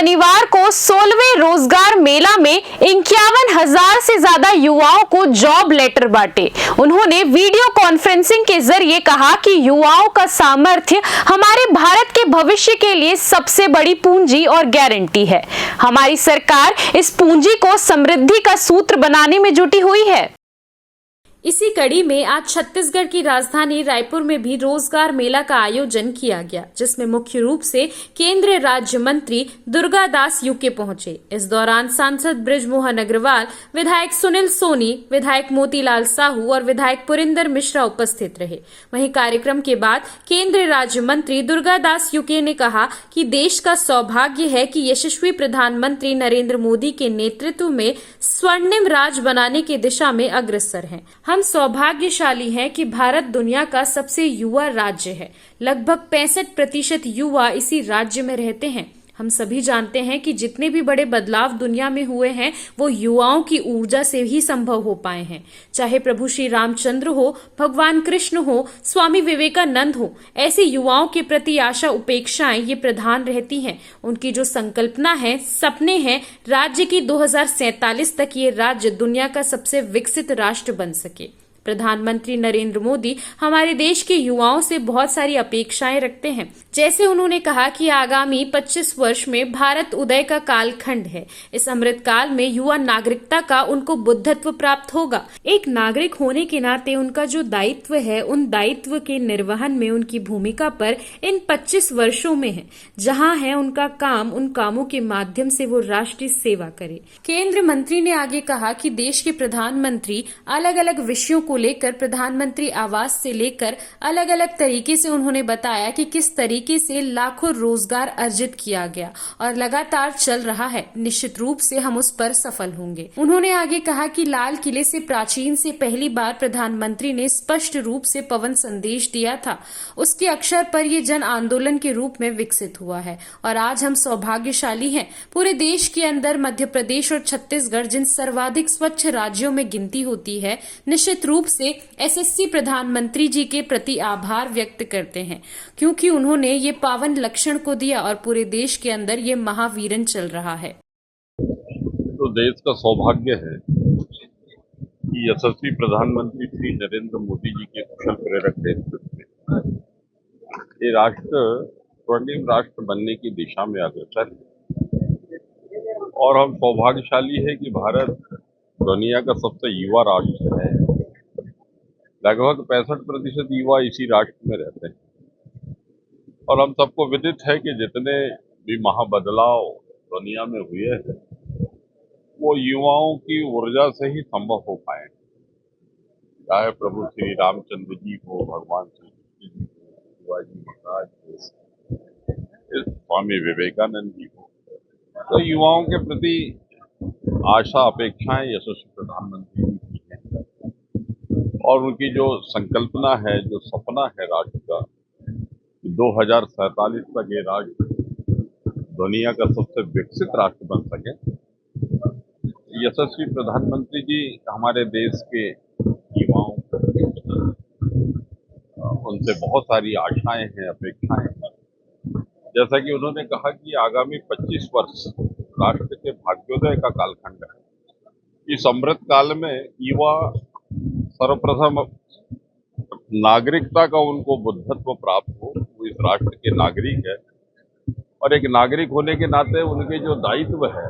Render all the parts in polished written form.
शनिवार को 16वें रोजगार मेला में 51,000 से ज्यादा युवाओं को जॉब लेटर बांटे। उन्होंने वीडियो कॉन्फ्रेंसिंग के जरिए कहा कि युवाओं का सामर्थ्य हमारे भारत के भविष्य के लिए सबसे बड़ी पूंजी और गारंटी है। हमारी सरकार इस पूंजी को समृद्धि का सूत्र बनाने में जुटी हुई है। इसी कड़ी में आज छत्तीसगढ़ की राजधानी रायपुर में भी रोजगार मेला का आयोजन किया गया, जिसमें मुख्य रूप से केंद्रीय राज्य मंत्री दुर्गादास यूके पहुंचे। इस दौरान सांसद बृजमोहन अग्रवाल, विधायक सुनील सोनी, विधायक मोतीलाल साहू और विधायक पुरिंदर मिश्रा उपस्थित रहे। वहीं कार्यक्रम के बाद केंद्रीय राज्य मंत्री दुर्गादास यूके ने कहा कि देश का सौभाग्य है कि यशस्वी प्रधानमंत्री नरेंद्र मोदी के नेतृत्व में स्वर्णिम राज बनाने की दिशा में अग्रसर हैं। हम सौभाग्यशाली हैं कि भारत दुनिया का सबसे युवा राज्य है। लगभग 65% युवा इसी राज्य में रहते हैं। हम सभी जानते हैं कि जितने भी बड़े बदलाव दुनिया में हुए हैं वो युवाओं की ऊर्जा से ही संभव हो पाए हैं। चाहे प्रभु श्री रामचंद्र हो, भगवान कृष्ण हो, स्वामी विवेकानंद हो, ऐसे युवाओं के प्रति आशा उपेक्षाएं ये प्रधान रहती हैं। उनकी जो संकल्पना है, सपने हैं, राज्य की 2047 तक ये राज्य दुनिया का सबसे विकसित राष्ट्र बन सके। प्रधानमंत्री नरेंद्र मोदी हमारे देश के युवाओं से बहुत सारी अपेक्षाएं रखते हैं। जैसे उन्होंने कहा कि आगामी 25 वर्ष में भारत उदय का कालखंड है। इस अमृत काल में युवा नागरिकता का उनको बुद्धत्व प्राप्त होगा। एक नागरिक होने के नाते उनका जो दायित्व है, उन दायित्व के निर्वहन में उनकी भूमिका पर इन 25 वर्षों में है। जहां है उनका काम, उन कामों के माध्यम से वो राष्ट्रीय सेवा करे। केंद्र मंत्री ने आगे कहा कि देश के प्रधानमंत्री अलग अलग विषयों को लेकर, प्रधानमंत्री आवास से लेकर अलग अलग तरीके से उन्होंने बताया कि किस तरीके से लाखों रोजगार अर्जित किया गया और लगातार चल रहा है। निश्चित रूप से हम उस पर सफल होंगे। उन्होंने आगे कहा कि लाल किले से प्राचीन से पहली बार प्रधानमंत्री ने स्पष्ट रूप से पवन संदेश दिया था। उसके अक्षर पर यह जन आंदोलन के रूप में विकसित हुआ है और आज हम सौभाग्यशाली हैं। पूरे देश के अंदर मध्य प्रदेश और छत्तीसगढ़ जिन सर्वाधिक स्वच्छ राज्यों में गिनती होती है, निश्चित रूप से एसएससी प्रधानमंत्री जी के प्रति आभार व्यक्त करते हैं, क्योंकि उन्होंने ये पावन लक्षण को दिया और पूरे देश के अंदर ये महावीरन चल रहा है। तो देश का सौभाग्य है कि यशस्वी प्रधानमंत्री श्री नरेंद्र मोदी जी के कुशल प्रेरक नेतृत्व में ये राष्ट्र स्वर्णिम राष्ट्र बनने की दिशा में अग्रसर है और हम सौभाग्यशाली है कि भारत दुनिया का सबसे युवा राष्ट्र है। लगभग 65% युवा इसी राष्ट्र में रहते हैं और हम सबको विदित है कि जितने भी महाबदलाव दुनिया में हुए हैं वो युवाओं की ऊर्जा से ही संभव हो पाए। चाहे प्रभु श्री रामचंद्र जी हो, भगवान श्री कृष्ण जी हो, शिवाजी महाराज हो, स्वामी विवेकानंद जी हो, तो युवाओं के प्रति आशा अपेक्षाएं यशस्वी प्रधानमंत्री जी की हैं और उनकी जो संकल्पना है, जो सपना है राष्ट्र का, 2047 तक ये राष्ट्र दुनिया का सबसे विकसित राष्ट्र बन सके। यशस्वी प्रधानमंत्री जी हमारे देश के युवाओं को, उनसे बहुत सारी आशाएं हैं, अपेक्षाएं हैं। जैसा कि उन्होंने कहा कि आगामी 25 वर्ष राष्ट्र के भाग्योदय का कालखंड है। इस अमृत काल में युवा सर्वप्रथम नागरिकता का उनको बुद्धत्व प्राप्त हो, वो इस राष्ट्र के नागरिक है और एक नागरिक होने के नाते उनके जो दायित्व है,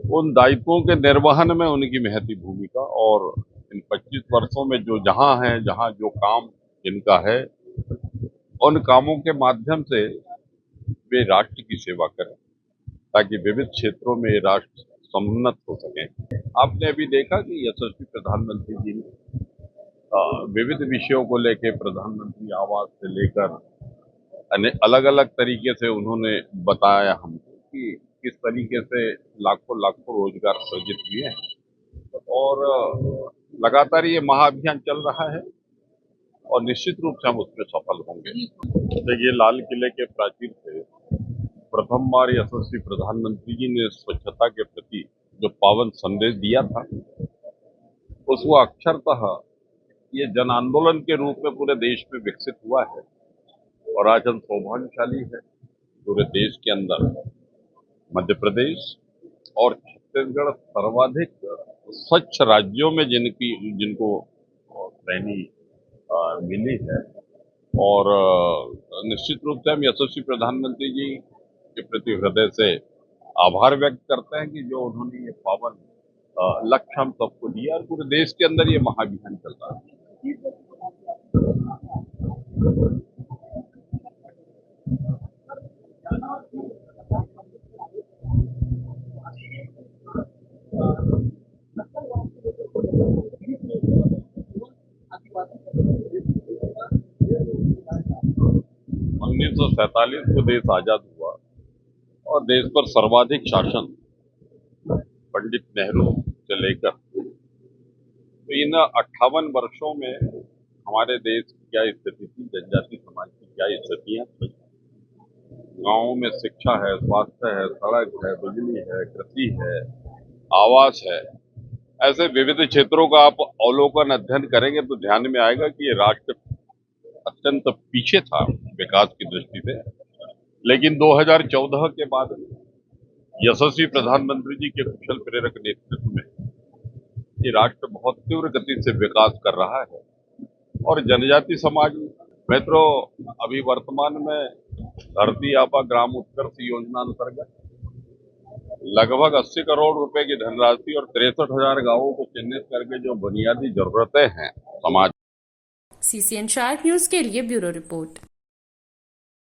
उन दायित्वों के निर्वहन में उनकी महती भूमिका और इन 25 वर्षों में जो जहाँ जो काम जिनका है, उन कामों के माध्यम से वे राष्ट्र की सेवा करें ताकि विविध क्षेत्रों में राष्ट्र समुन्नत हो सके। आपने अभी देखा कि यशस्वी प्रधानमंत्री जी ने विविध विषयों को लेकर प्रधानमंत्री आवास से लेकर अलग अलग तरीके से उन्होंने बताया हमको कि किस तरीके से लाखों रोजगार सृजित हुए हैं और लगातार ये महाअभियान चल रहा है और निश्चित रूप से हम उसमें सफल होंगे। देखिए, लाल किले के प्राचीर से प्रथम बार यशस्वी प्रधानमंत्री जी ने स्वच्छता के प्रति जो पावन संदेश दिया था, उसको अक्षरतः ये जन आंदोलन के रूप में पूरे देश में विकसित हुआ है और आज हम सौभाग्यशाली है पूरे देश के अंदर मध्य प्रदेश और छत्तीसगढ़ सर्वाधिक स्वच्छ राज्यों में जिनको श्रेणी मिली है। और निश्चित रूप से हम यशस्वी प्रधानमंत्री जी के प्रति हृदय से आभार व्यक्त करते हैं कि जो उन्होंने ये पावन लक्ष्य हम सबको दिया और पूरे देश के अंदर ये महाअभियान चल रहा है। 1947 को देश आजाद हुआ और देश पर सर्वाधिक शासन पंडित नेहरू से लेकर तो इन 58 वर्षों में हमारे देश की क्या स्थिति थी, जनजाति समाज की क्या स्थितियां थी। गांवों में शिक्षा है, स्वास्थ्य है, सड़क है, बिजली है, कृषि है, आवास है, ऐसे विविध क्षेत्रों का आप अवलोकन अध्ययन करेंगे तो ध्यान में आएगा कि ये राष्ट्र अत्यंत पीछे था विकास की दृष्टि से। लेकिन 2014 के बाद यशस्वी प्रधानमंत्री जी के कुशल प्रेरक नेतृत्व में ये राष्ट्र बहुत तीव्र गति से विकास कर रहा है। और जनजाति समाज मित्रों, अभी वर्तमान में धरती आबा ग्राम उत्कर्ष योजना अंतर्गत लगभग 80 करोड़ रुपए की धनराशि और 63,000 गांवों को चिन्हित करके जो बुनियादी जरूरतें हैं समाज। CCN शार्ट न्यूज के लिए ब्यूरो रिपोर्ट।